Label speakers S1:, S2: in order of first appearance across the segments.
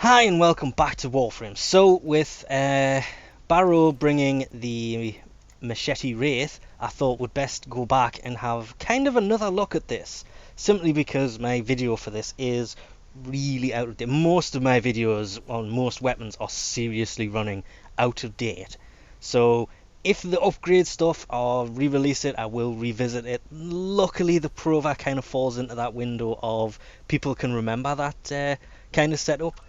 S1: Hi and welcome back to Warframe. So with Barrow bringing the Machete Wraith, I thought would best go back and have kind of another look at this. Simply because my video for this is really out of date. Most of my videos on most weapons are seriously running out of date. So if the upgrade stuff or re-release it, I will revisit it. Luckily the Prova kind of falls into that window of people can remember that kind of setup.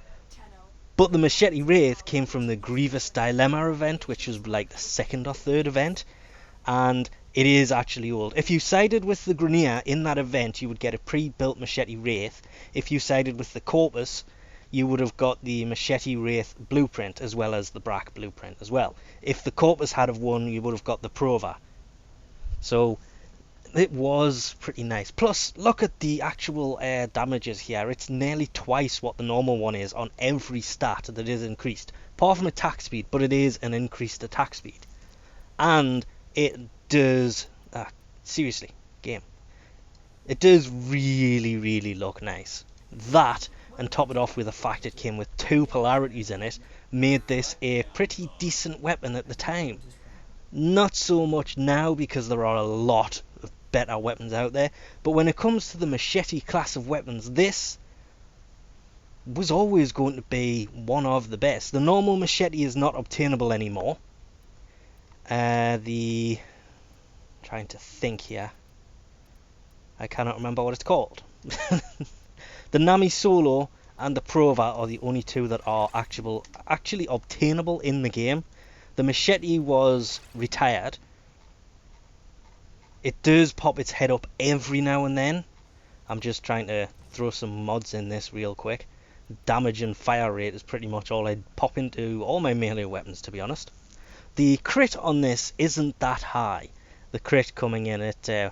S1: But the Machete Wraith came from the Gradivus Dilemma event, which was like the second or third event, and it is actually old. If you sided with the Grenier in that event, you would get a pre-built Machete Wraith. If you sided with the Corpus, you would have got the Machete Wraith blueprint as well as the Brack blueprint as well. If the Corpus had have won, you would have got the Prova. So it was pretty nice. Plus, look at the actual damages here. It's nearly twice what the normal one is on every stat that is increased. Apart from attack speed, but it is an increased attack speed. And it does... seriously, game. It does really, really look nice. That, and top it off with the fact it came with 2 polarities in it, made this a pretty decent weapon at the time. Not so much now because there are a lot of better weapons out there, but when it comes to the machete class of weapons, this was always going to be one of the best. The normal machete is not obtainable anymore. Trying to think here, I cannot remember what it's called. The Nami Solo and the Prova are the only 2 that are actually obtainable in the game. The machete was retired. It does pop its head up every now and then. I'm just trying to throw some mods in this real quick. Damage and fire rate is pretty much all I'd pop into all my melee weapons, to be honest. The crit on this isn't that high. The crit coming in at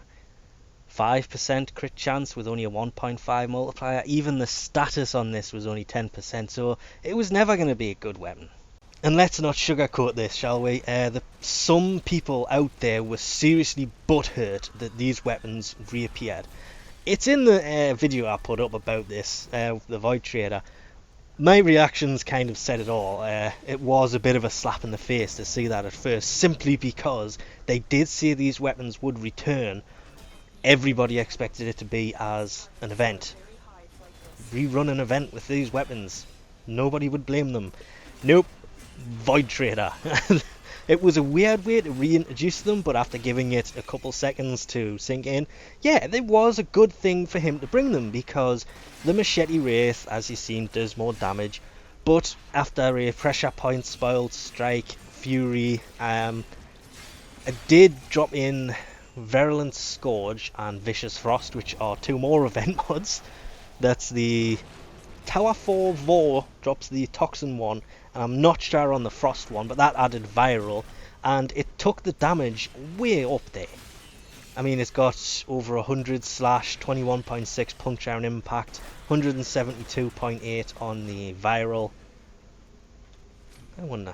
S1: 5% crit chance with only a 1.5 multiplier. Even the status on this was only 10%, so it was never going to be a good weapon. And let's not sugarcoat this, shall we? Some people out there were seriously butthurt that these weapons reappeared. It's in the video I put up about this, the Void Trader. My reactions kind of said it all. It was a bit of a slap in the face to see that at first, simply because they did say these weapons would return. Everybody expected it to be as an event. Rerun an event with these weapons. Nobody would blame them. Nope. Void Trader. It was a weird way to reintroduce them, but after giving it a couple seconds to sink in, yeah, it was a good thing for him to bring them, because the Machete Wraith, as you've seen, does more damage, but after a pressure point, spoiled strike, fury, it did drop in Virulent Scourge and Vicious Frost, which are 2 more event mods. That's the Tower 4 Vor drops the Toxin one, and I'm not sure on the Frost one, but that added Viral, and it took the damage way up there. I mean, it's got over 100 slash, 21.6 puncture and impact, 172.8 on the Viral. I wonder.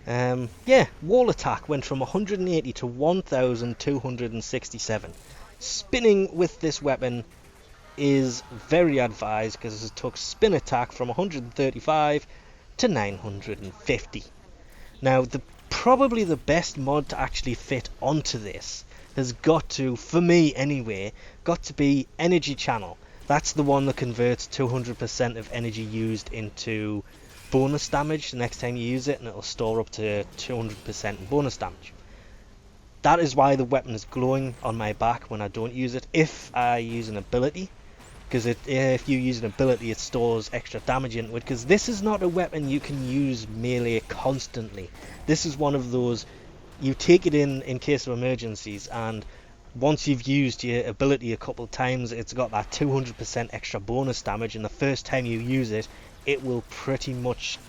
S1: Yeah, wall attack went from 180 to 1267. Spinning with this weapon is very advised because it took spin attack from 135 to 950. Now, probably the best mod to actually fit onto this has got to, for me anyway, got to be Energy Channel. That's the one that converts 200% of energy used into bonus damage the next time you use it, and it'll store up to 200% bonus damage. That is why the weapon is glowing on my back when I don't use it, if I use an ability. Because if you use an ability, it stores extra damage into it. Because this is not a weapon you can use melee constantly. This is one of those, you take it in case of emergencies, and once you've used your ability a couple of times, it's got that 200% extra bonus damage, and the first time you use it, it will pretty much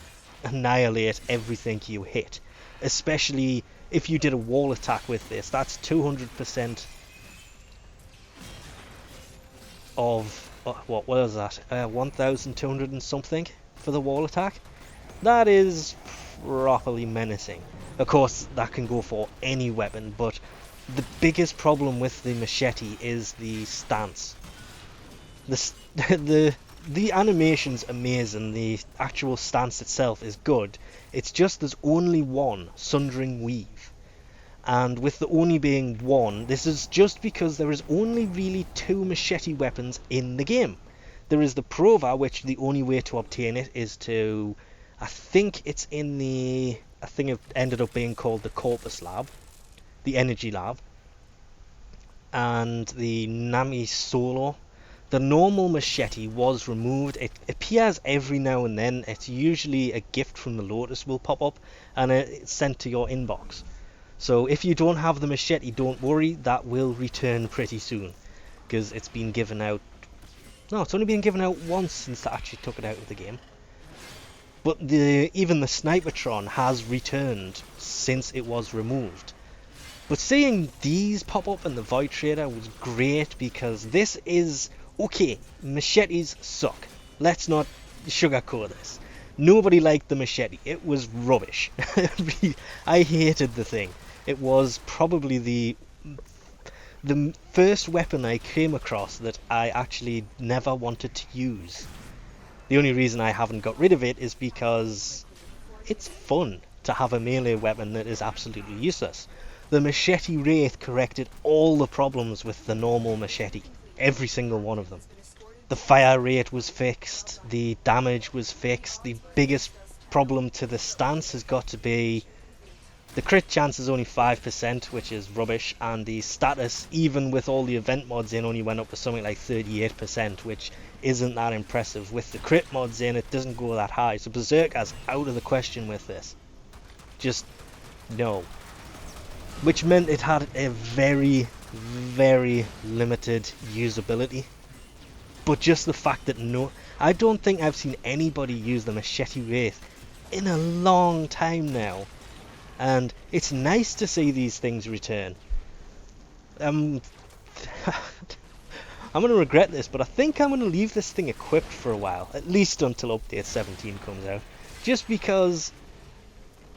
S1: annihilate everything you hit. Especially if you did a wall attack with this, that's 200% of... what was that? 1,200 and something for the wall attack. That is properly menacing. Of course, that can go for any weapon, but the biggest problem with the machete is the stance. The the animation's amazing, the actual stance itself is good. It's just there's only one Sundering Weave. And with the only being one, this is just because there is only really two machete weapons in the game. There is the Prova, which the only way to obtain it is to, I think it's in the, I think it ended up being called the Corpus Lab, the Energy Lab, and the Nami Solo. The normal machete was removed. It appears every now and then. It's usually a gift from the Lotus will pop up and it's sent to your inbox. So if you don't have the machete, don't worry, that will return pretty soon, because it's been given out. No, it's only been given out once since they actually took it out of the game. But even the Snipertron has returned since it was removed. But seeing these pop up in the Void Trader was great, because this is, okay, machetes suck. Let's not sugarcoat this. Nobody liked the machete. It was rubbish. I hated the thing. It was probably the first weapon I came across that I actually never wanted to use. The only reason I haven't got rid of it is because it's fun to have a melee weapon that is absolutely useless. The Machete Wraith corrected all the problems with the normal machete. Every single one of them. The fire rate was fixed, the damage was fixed, the biggest problem to the stance has got to be the crit chance is only 5%, which is rubbish, and the status, even with all the event mods in, only went up to something like 38%, which isn't that impressive. With the crit mods in, it doesn't go that high, so Berserker's out of the question with this. Just no. Which meant it had a very, very limited usability. But just the fact that I don't think I've seen anybody use the Machete Wraith in a long time now. And it's nice to see these things return. I'm going to regret this, but I think I'm going to leave this thing equipped for a while. At least until Update 17 comes out. Just because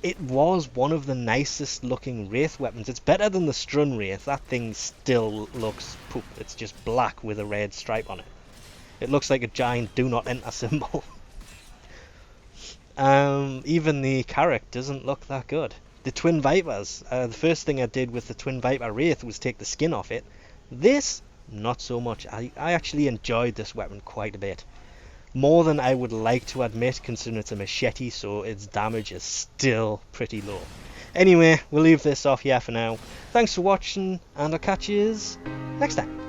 S1: it was one of the nicest looking Wraith weapons. It's better than the Strun Wraith. That thing still looks poop. It's just black with a red stripe on it. It looks like a giant do not enter symbol. Even the Carrack doesn't look that good. The Twin Vipers, the first thing I did with the Twin Viper Wraith was take the skin off it. This, not so much. I actually enjoyed this weapon quite a bit. More than I would like to admit, considering it's a machete, so its damage is still pretty low. Anyway, we'll leave this off here for now. Thanks for watching, and I'll catch you next time.